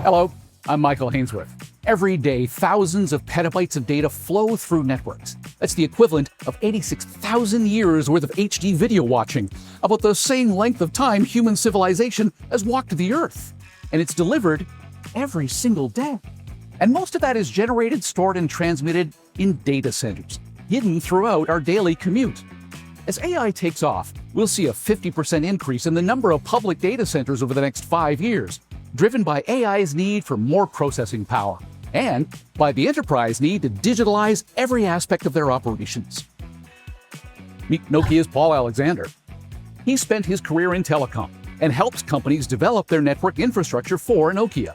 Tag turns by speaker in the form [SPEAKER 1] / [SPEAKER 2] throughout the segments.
[SPEAKER 1] Hello, I'm Michael Hainsworth. Every day, thousands of petabytes of data flow through networks. That's the equivalent of 86,000 years worth of HD video watching, about the same length of time human civilization has walked the Earth. And it's delivered every single day. And most of that is generated, stored, and transmitted in data centers, hidden throughout our daily commute. As AI takes off, we'll see a 50% increase in the number of public data centers over the next 5 years, driven by AI's need for more processing power, and by the enterprise need to digitalize every aspect of their operations. Meet Nokia's Paul Alexander. He spent his career in telecom and helps companies develop their network infrastructure for Nokia.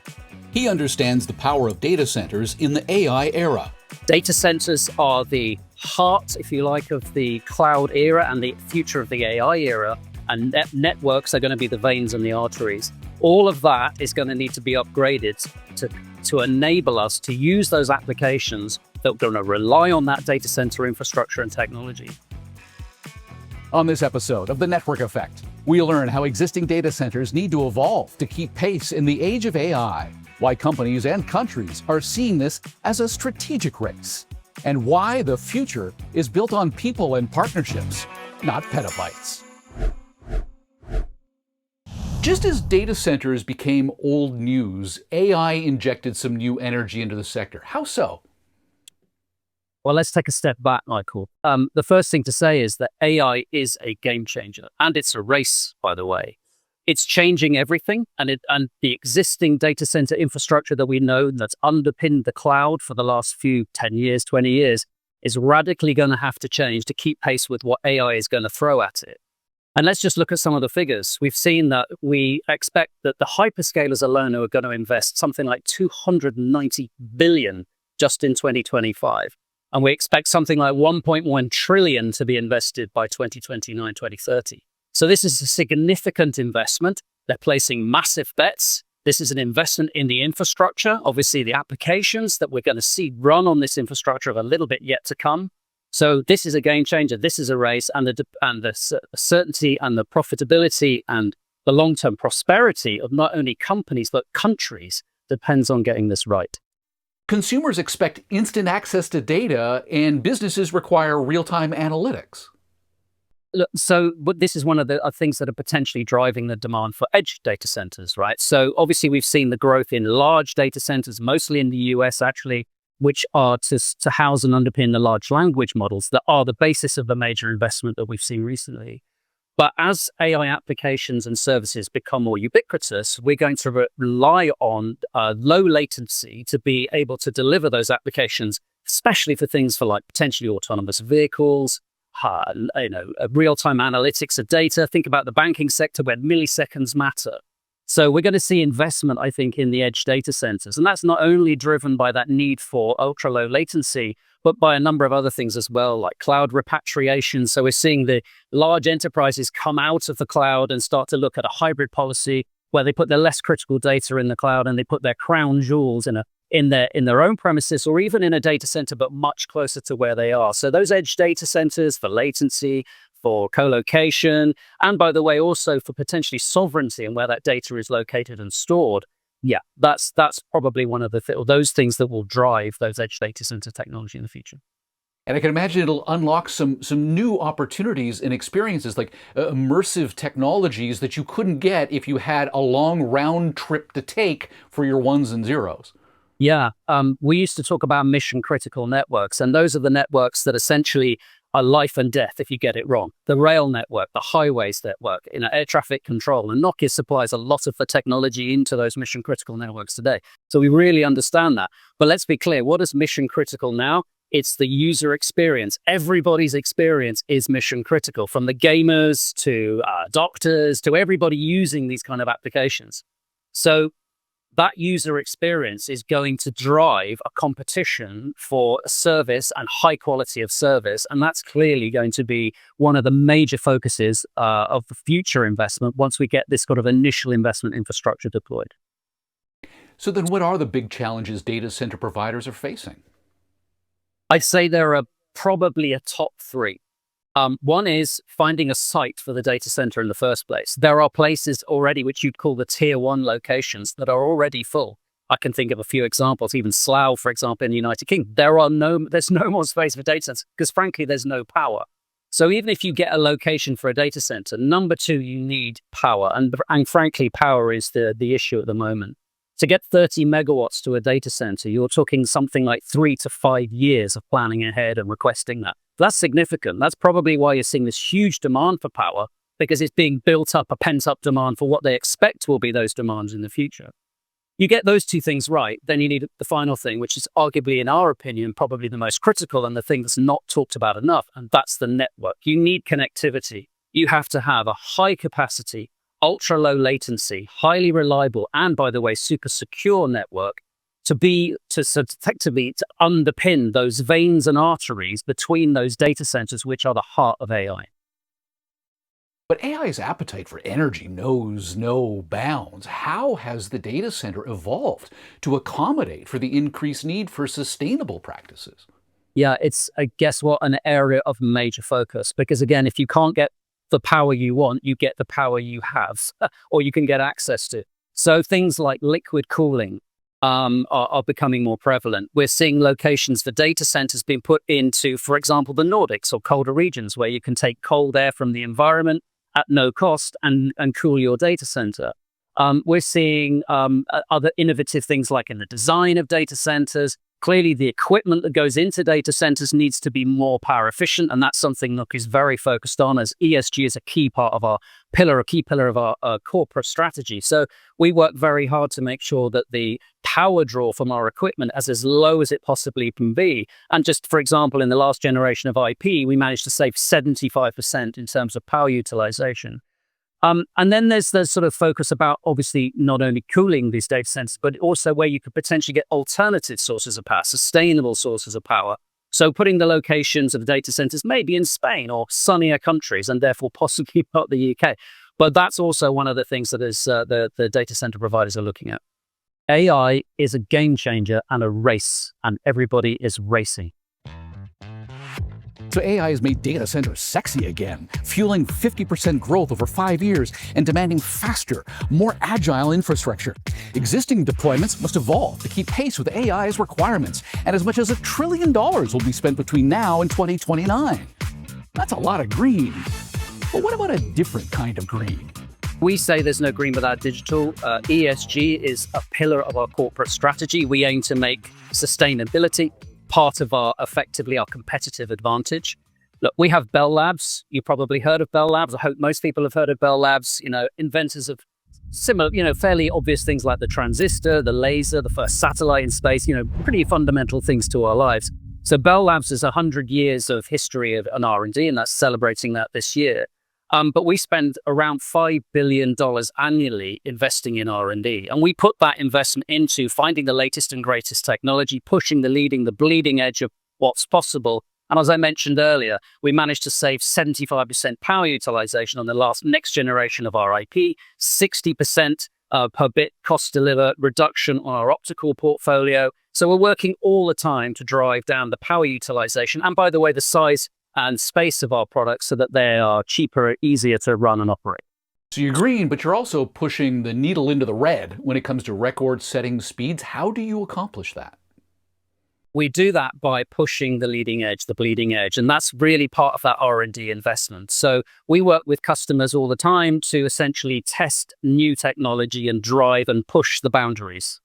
[SPEAKER 1] He understands the power of data centers in the AI era.
[SPEAKER 2] Data centers are the heart, if you like, of the cloud era and the future of the AI era, and networks are going to be the veins and the arteries. All of that is going to need to be upgraded to enable us to use those applications that are going to rely on that data center infrastructure and technology.
[SPEAKER 1] On this episode of The Network Effect, we'll learn how existing data centers need to evolve to keep pace in the age of AI, why companies and countries are seeing this as a strategic race, and why the future is built on people and partnerships, not petabytes. Just as data centers became old news, AI injected some new energy into the sector. How so?
[SPEAKER 2] Well, let's take a step back, Michael. The first thing to say is that AI is a game changer, and it's a race, by the way. It's changing everything, and the existing data center infrastructure that we know that's underpinned the cloud for the last 10 years, 20 years, is radically going to have to change to keep pace with what AI is going to throw at it. And let's just look at some of the figures. We've seen that we expect that the hyperscalers alone are going to invest something like $290 billion just in 2025. And we expect something like 1.1 trillion to be invested by 2029, 2030. So this is a significant investment. They're placing massive bets. This is an investment in the infrastructure. Obviously, the applications that we're going to see run on this infrastructure have a little bit yet to come. So this is a game changer. This is a race, and the certainty and the profitability and the long-term prosperity of not only companies but countries depends on getting this right.
[SPEAKER 1] Consumers expect instant access to data, and businesses require real-time analytics.
[SPEAKER 2] Look, but this is one of the things that are potentially driving the demand for edge data centers, right? So obviously we've seen the growth in large data centers, mostly in the US actually, which are to house and underpin the large language models that are the basis of the major investment that we've seen recently. But as AI applications and services become more ubiquitous, we're going to rely on low latency to be able to deliver those applications, especially for things for like potentially autonomous vehicles, real-time analytics of data. Think about the banking sector where milliseconds matter. So we're going to see investment, I think, in the edge data centers. And that's not only driven by that need for ultra-low latency, but by a number of other things as well, like cloud repatriation. So we're seeing the large enterprises come out of the cloud and start to look at a hybrid policy where they put their less critical data in the cloud and they put their crown jewels in their own premises or even in a data center, but much closer to where they are. So those edge data centers for latency, for co-location, and by the way, also for potentially sovereignty and where that data is located and stored. Yeah, that's probably one of those things that will drive those edge data center technology in the future.
[SPEAKER 1] And I can imagine it'll unlock some new opportunities and experiences like immersive technologies that you couldn't get if you had a long round trip to take for your ones and zeros.
[SPEAKER 2] Yeah, we used to talk about mission critical networks, and those are the networks that essentially are life and death if you get it wrong. The rail network, the highways network, air traffic control, and Nokia supplies a lot of the technology into those mission critical networks today. So we really understand that. But let's be clear, what is mission critical now? It's the user experience. Everybody's experience is mission critical, from the gamers to doctors to everybody using these kind of applications. So that user experience is going to drive a competition for service and high quality of service. And that's clearly going to be one of the major focuses of the future investment once we get this sort of initial investment infrastructure deployed.
[SPEAKER 1] So then what are the big challenges data center providers are facing?
[SPEAKER 2] I'd say there are probably a top three. One is finding a site for the data center in the first place. There are places already which you'd call the tier one locations that are already full. I can think of a few examples, even Slough, for example, in the United Kingdom. There's no more space for data centers because, frankly, there's no power. So even if you get a location for a data center, number two, you need power. And frankly, power is the issue at the moment. To get 30 megawatts to a data center, you're talking something like 3 to 5 years of planning ahead and requesting that. That's significant. That's probably why you're seeing this huge demand for power, because it's being built up, a pent-up demand for what they expect will be those demands in the future. You get those two things right, then you need the final thing, which is arguably, in our opinion, probably the most critical and the thing that's not talked about enough, and that's the network. You need connectivity. You have to have a high capacity, ultra low latency, highly reliable, and by the way, super secure network to effectively to underpin those veins and arteries between those data centers, which are the heart of AI.
[SPEAKER 1] But AI's appetite for energy knows no bounds. How has the data center evolved to accommodate for the increased need for sustainable practices?
[SPEAKER 2] Yeah, it's, guess what, an area of major focus. Because again, if you can't get the power you want, you get the power you have, or you can get access to. So things like liquid cooling are becoming more prevalent. We're seeing locations for data centers being put into, for example, the Nordics or colder regions, where you can take cold air from the environment at no cost and cool your data center. We're seeing other innovative things like in the design of data centers. Clearly, the equipment that goes into data centers needs to be more power efficient, and that's something Nokia is very focused on, as ESG is a key part of a key pillar of our corporate strategy. So we work very hard to make sure that the power draw from our equipment is as low as it possibly can be. And just for example, in the last generation of IP, we managed to save 75% in terms of power utilization. And then there's the sort of focus about obviously not only cooling these data centers, but also where you could potentially get alternative sources of power, sustainable sources of power. So putting the locations of data centers maybe in Spain or sunnier countries, and therefore possibly not the UK. But that's also one of the things that is the data center providers are looking at. AI is a game changer and a race, and everybody is racing.
[SPEAKER 1] So AI has made data centers sexy again, fueling 50% growth over 5 years and demanding faster, more agile infrastructure. Existing deployments must evolve to keep pace with AI's requirements, and as much as $1 trillion will be spent between now and 2029. That's a lot of green. But what about a different kind of green?
[SPEAKER 2] We say there's no green without digital. ESG is a pillar of our corporate strategy. We aim to make sustainability part of effectively our competitive advantage. Look, we have Bell Labs. You probably heard of Bell Labs. I hope most people have heard of Bell Labs, inventors of similar, fairly obvious things like the transistor, the laser, the first satellite in space, pretty fundamental things to our lives. So Bell Labs is 100 years of history of an R&D, and that's celebrating that this year. But we spend around $5 billion annually investing in R&D. And we put that investment into finding the latest and greatest technology, pushing the bleeding edge of what's possible. And as I mentioned earlier, we managed to save 75% power utilization on the next generation of our IP, 60% per bit cost deliver reduction on our optical portfolio. So we're working all the time to drive down the power utilization. And by the way, the size and space of our products so that they are cheaper, easier to run and operate.
[SPEAKER 1] So you're green, but you're also pushing the needle into the red when it comes to record-setting speeds. How do you accomplish that?
[SPEAKER 2] We do that by pushing the leading edge, the bleeding edge, and that's really part of that R&D investment. So we work with customers all the time to essentially test new technology and drive and push the boundaries.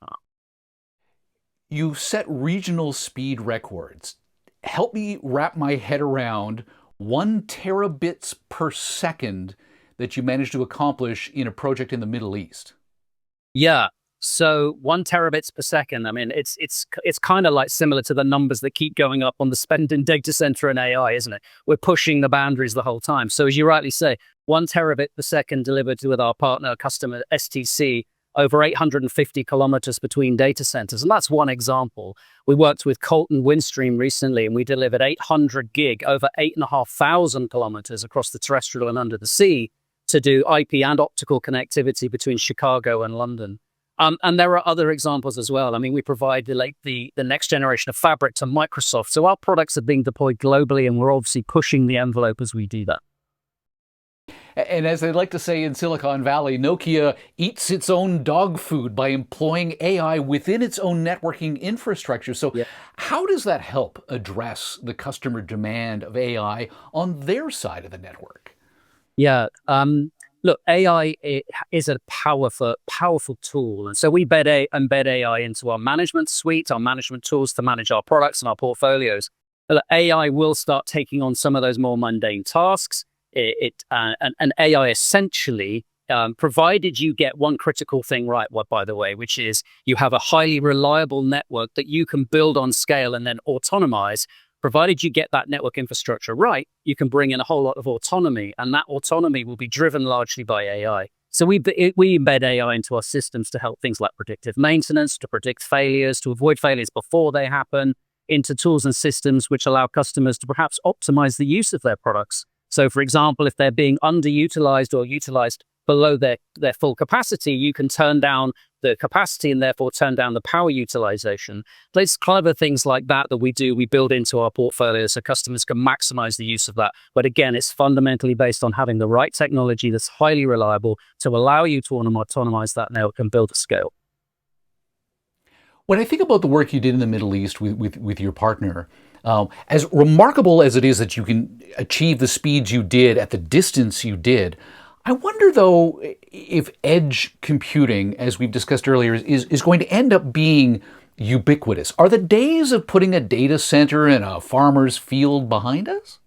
[SPEAKER 1] You set regional speed records. Help me wrap my head around 1 terabits per second that you managed to accomplish in a project in the Middle East.
[SPEAKER 2] Yeah. So 1 terabits per second. I mean, it's kind of like similar to the numbers that keep going up on the spend in data center and AI, isn't it? We're pushing the boundaries the whole time. So as you rightly say, 1 terabit per second delivered with our partner customer STC, over 850 kilometers between data centers. And that's one example. We worked with Colton Windstream recently, and we delivered 800 gig over 8,500 kilometers across the terrestrial and under the sea to do IP and optical connectivity between Chicago and London. And there are other examples as well. I mean, we provide the next generation of fabric to Microsoft. So our products are being deployed globally, and we're obviously pushing the envelope as we do that.
[SPEAKER 1] And as they like to say in Silicon Valley, Nokia eats its own dog food by employing AI within its own networking infrastructure. So,
[SPEAKER 2] Yeah.
[SPEAKER 1] how does that help address the customer demand of AI on their side of the network?
[SPEAKER 2] Yeah. Look, AI is a powerful tool. And so we embed AI into our management suite, our management tools to manage our products and our portfolios. Look, AI will start taking on some of those more mundane tasks. And AI essentially, provided you get one critical thing right, by the way, which is you have a highly reliable network that you can build on scale and then autonomize. Provided you get that network infrastructure right, you can bring in a whole lot of autonomy, and that autonomy will be driven largely by AI. So we embed AI into our systems to help things like predictive maintenance, to predict failures, to avoid failures before they happen, into tools and systems which allow customers to perhaps optimize the use of their products. So, for example, if they're being underutilized or utilized below their full capacity, you can turn down the capacity and therefore turn down the power utilization. There's clever things like that we build into our portfolio so customers can maximize the use of that. But again, it's fundamentally based on having the right technology that's highly reliable to allow you to autonomize that network and build a scale.
[SPEAKER 1] When I think about the work you did in the Middle East with your partner, as remarkable as it is that you can achieve the speeds you did at the distance you did, I wonder though if edge computing, as we've discussed earlier, is going to end up being ubiquitous. Are the days of putting a data center in a farmer's field behind us?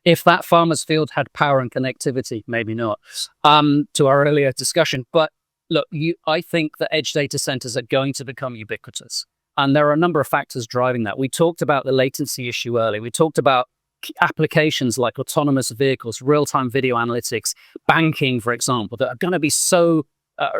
[SPEAKER 2] If that farmer's field had power and connectivity, maybe not, to our earlier discussion. But look, I think that edge data centers are going to become ubiquitous. And there are a number of factors driving that. We talked about the latency issue earlier. We talked about applications like autonomous vehicles, real-time video analytics, banking, for example, that are going to be so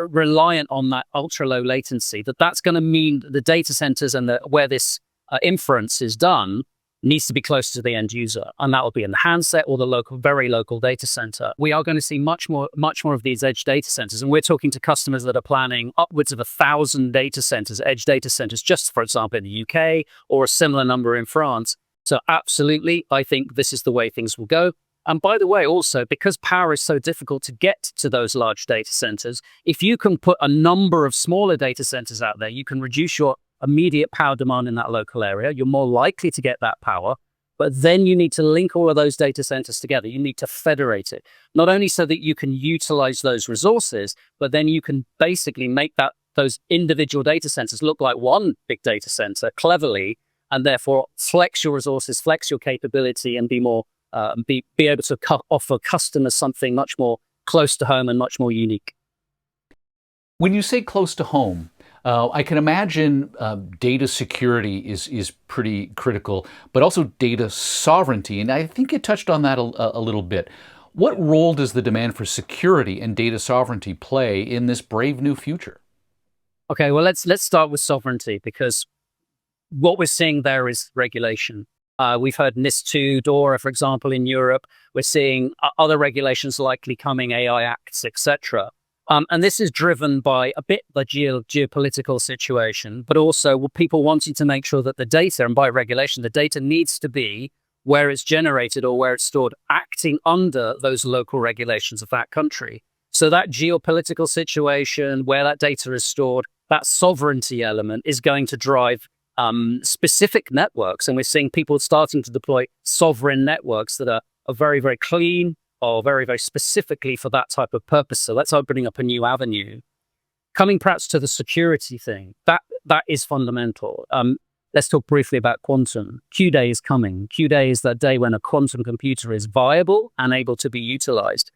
[SPEAKER 2] reliant on that ultra-low latency that's going to mean that the data centers and where this inference is done needs to be close to the end user, and that will be in the handset or the very local data center. We are going to see much more of these edge data centers, and we're talking to customers that are planning upwards of 1,000 data centers, edge data centers, just for example in the UK, or a similar number in France. So absolutely, I think this is the way things will go. And by the way, also, because power is so difficult to get to those large data centers, if you can put a number of smaller data centers out there, you can reduce your immediate power demand in that local area. You're more likely to get that power. But then you need to link all of those data centers together. You need to federate it, not only so that you can utilize those resources, but then you can basically make those individual data centers look like one big data center cleverly, and therefore flex your resources, flex your capability, and be able to offer customers something much more close to home and much more unique.
[SPEAKER 1] When you say close to home, I can imagine data security is pretty critical, but also data sovereignty. And I think you touched on that a little bit. What role does the demand for security and data sovereignty play in this brave new future?
[SPEAKER 2] Okay, well, let's start with sovereignty, because what we're seeing there is regulation. We've heard NIS2, DORA, for example, in Europe. We're seeing other regulations likely coming, AI Acts, etc. And this is driven by a bit the geopolitical situation, but also people wanting to make sure that the data, and by regulation, the data needs to be where it's generated or where it's stored, acting under those local regulations of that country. So that geopolitical situation, where that data is stored, that sovereignty element is going to drive specific networks. And we're seeing people starting to deploy sovereign networks that are very, very clean, or very, very specifically for that type of purpose. So that's opening up a new avenue. Coming perhaps to the security thing, that is fundamental. Let's talk briefly about quantum. Q-Day is coming. Q-Day is that day when a quantum computer is viable and able to be utilized.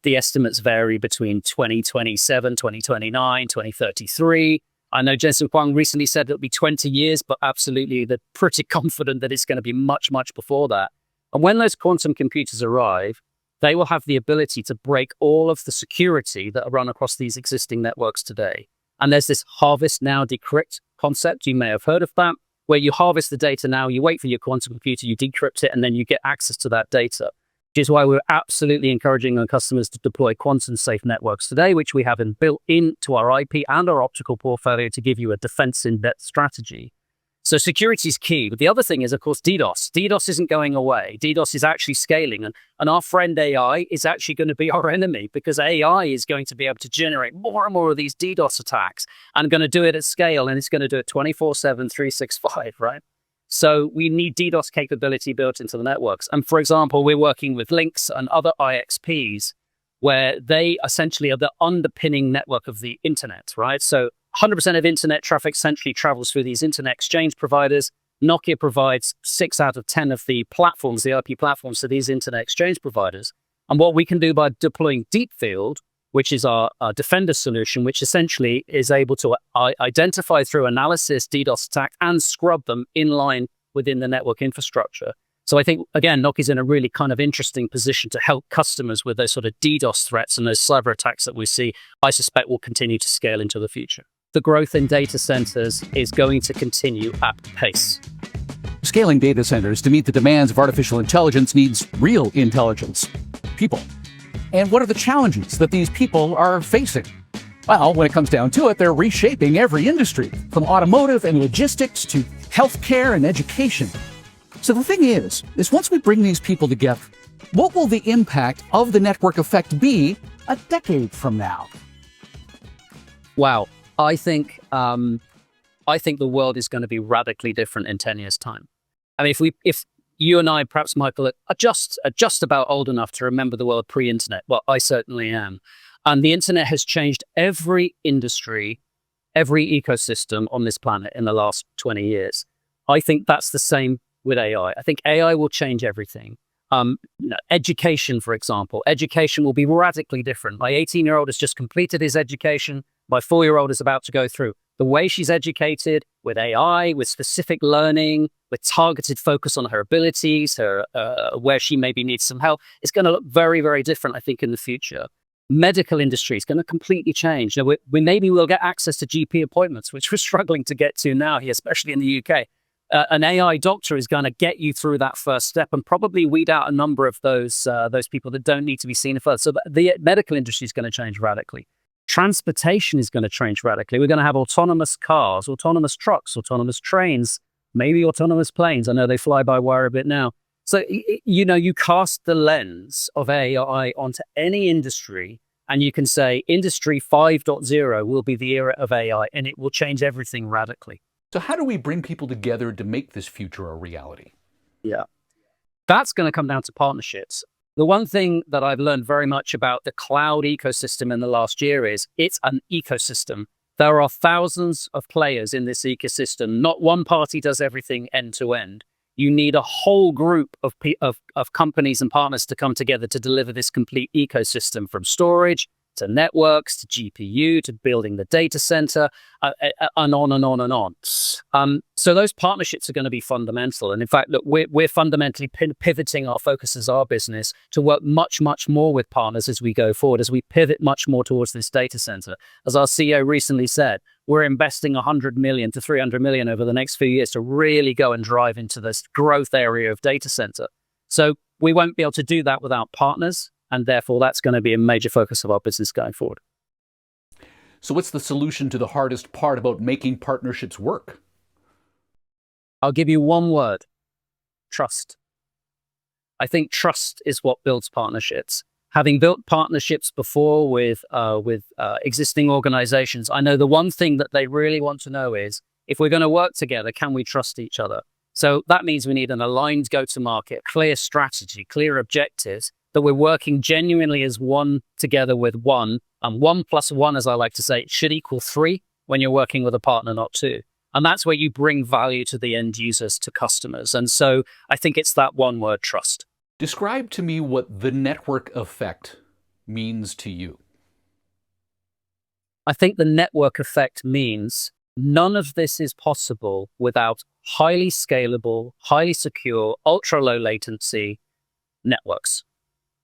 [SPEAKER 2] The estimates vary between 2027, 2029, 2033. I know Jensen Huang recently said it'll be 20 years, but absolutely they're pretty confident that it's going to be much, much before that. And when those quantum computers arrive, they will have the ability to break all of the security that are run across these existing networks today. And there's this harvest now, decrypt concept. You may have heard of that, where you harvest the data now, you wait for your quantum computer, you decrypt it, and then you get access to that data. Which is why we're absolutely encouraging our customers to deploy quantum-safe networks today, which we have built into our IP and our optical portfolio to give you a defense-in-depth strategy. So security is key. But the other thing is, of course, DDoS. DDoS isn't going away. DDoS is actually scaling. And our friend AI is actually going to be our enemy, because AI is going to be able to generate more and more of these DDoS attacks and going to do it at scale. And it's going to do it 24/7, 365, right? So we need DDoS capability built into the networks. And for example, we're working with Lynx and other IXPs where they essentially are the underpinning network of the internet, right? So 100% of internet traffic essentially travels through these internet exchange providers. Nokia provides 6 out of 10 of the platforms, the IP platforms, to these internet exchange providers. And what we can do by deploying Deepfield, which is our Defender solution, which essentially is able to identify through analysis DDoS attack and scrub them in line within the network infrastructure. So I think, again, Nokia's in a really kind of interesting position to help customers with those sort of DDoS threats and those cyber attacks that we see, I suspect will continue to scale into the future. The growth in data centers is going to continue at pace.
[SPEAKER 1] Scaling data centers to meet the demands of artificial intelligence needs real intelligence, people. And what are the challenges that these people are facing? Well, when it comes down to it, they're reshaping every industry, from automotive and logistics to healthcare and education. So the thing is once we bring these people together, what will the impact of the network effect be a decade from now?
[SPEAKER 2] Wow. I think the world is going to be radically different in 10 years' time. I mean, if you and I, perhaps Michael, are just about old enough to remember the world pre-internet, well, I certainly am. And the internet has changed every industry, every ecosystem on this planet in the last 20 years. I think that's the same with AI. I think AI will change everything. Education, for example, education will be radically different. My 18-year-old has just completed his education. My 4-year-old is about to go through. The way she's educated with AI, with specific learning, with targeted focus on her abilities, where she maybe needs some help, it's going to look very, very different, I think, in the future. Medical industry is going to completely change. Now, maybe we'll get access to GP appointments, which we're struggling to get to now here, especially in the UK. An AI doctor is going to get you through that first step and probably weed out a number of those people that don't need to be seen further. So the medical industry is going to change radically. Transportation is going to change radically. We're going to have autonomous cars, autonomous trucks, autonomous trains, maybe autonomous planes. I know they fly by wire a bit now. So, you cast the lens of AI onto any industry and you can say Industry 5.0 will be the era of AI and it will change everything radically.
[SPEAKER 1] So how do we bring people together to make this future a reality?
[SPEAKER 2] Yeah, that's going to come down to partnerships. The one thing that I've learned very much about the cloud ecosystem in the last year is it's an ecosystem. There are thousands of players in this ecosystem. Not one party does everything end to end. You need a whole group of companies and partners to come together to deliver this complete ecosystem, from storage to networks, to GPU, to building the data center, and on and on and on. So those partnerships are going to be fundamental. And in fact, look, we're fundamentally pivoting our focus as our business to work much, much more with partners as we go forward, as we pivot much more towards this data center. As our CEO recently said, we're investing 100 million to 300 million over the next few years to really go and drive into this growth area of data center. So we won't be able to do that without partners. And therefore, that's going to be a major focus of our business going forward.
[SPEAKER 1] So what's the solution to the hardest part about making partnerships work?
[SPEAKER 2] I'll give you one word: trust. I think trust is what builds partnerships. Having built partnerships before with existing organizations, I know the one thing that they really want to know is, if we're going to work together, can we trust each other? So that means we need an aligned go-to-market, clear strategy, clear objectives, that we're working genuinely as one together with one. And 1 + 1, as I like to say, should equal 3 when you're working with a partner, not 2. And that's where you bring value to the end users, to customers. And so I think it's that one word: trust.
[SPEAKER 1] Describe to me what the network effect means to you.
[SPEAKER 2] I think the network effect means none of this is possible without highly scalable, highly secure, ultra low latency networks.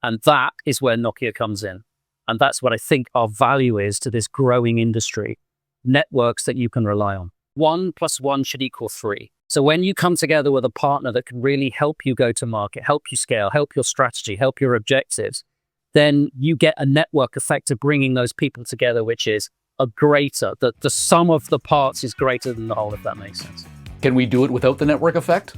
[SPEAKER 2] And that is where Nokia comes in. And that's what I think our value is to this growing industry: networks that you can rely on. 1 + 1 should equal 3. So when you come together with a partner that can really help you go to market, help you scale, help your strategy, help your objectives, then you get a network effect of bringing those people together, which is the sum of the parts is greater than the whole, if that makes sense.
[SPEAKER 1] Can we do it without the network effect?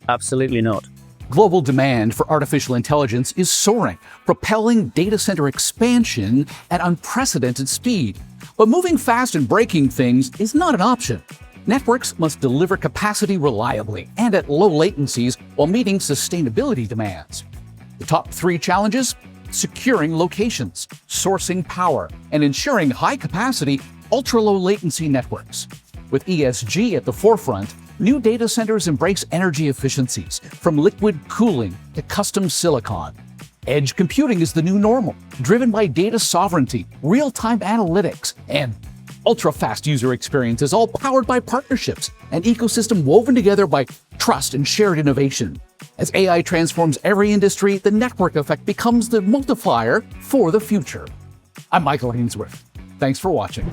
[SPEAKER 2] Absolutely not.
[SPEAKER 1] Global demand for artificial intelligence is soaring, propelling data center expansion at unprecedented speed. But moving fast and breaking things is not an option. Networks must deliver capacity reliably and at low latencies while meeting sustainability demands. The top 3 challenges: securing locations, sourcing power, and ensuring high-capacity, ultra-low latency networks. With ESG at the forefront, new data centers embrace energy efficiencies, from liquid cooling to custom silicon. Edge computing is the new normal, driven by data sovereignty, real-time analytics, and ultra-fast user experiences, all powered by partnerships, an ecosystem woven together by trust and shared innovation. As AI transforms every industry, the network effect becomes the multiplier for the future. I'm Michael Hainsworth. Thanks for watching.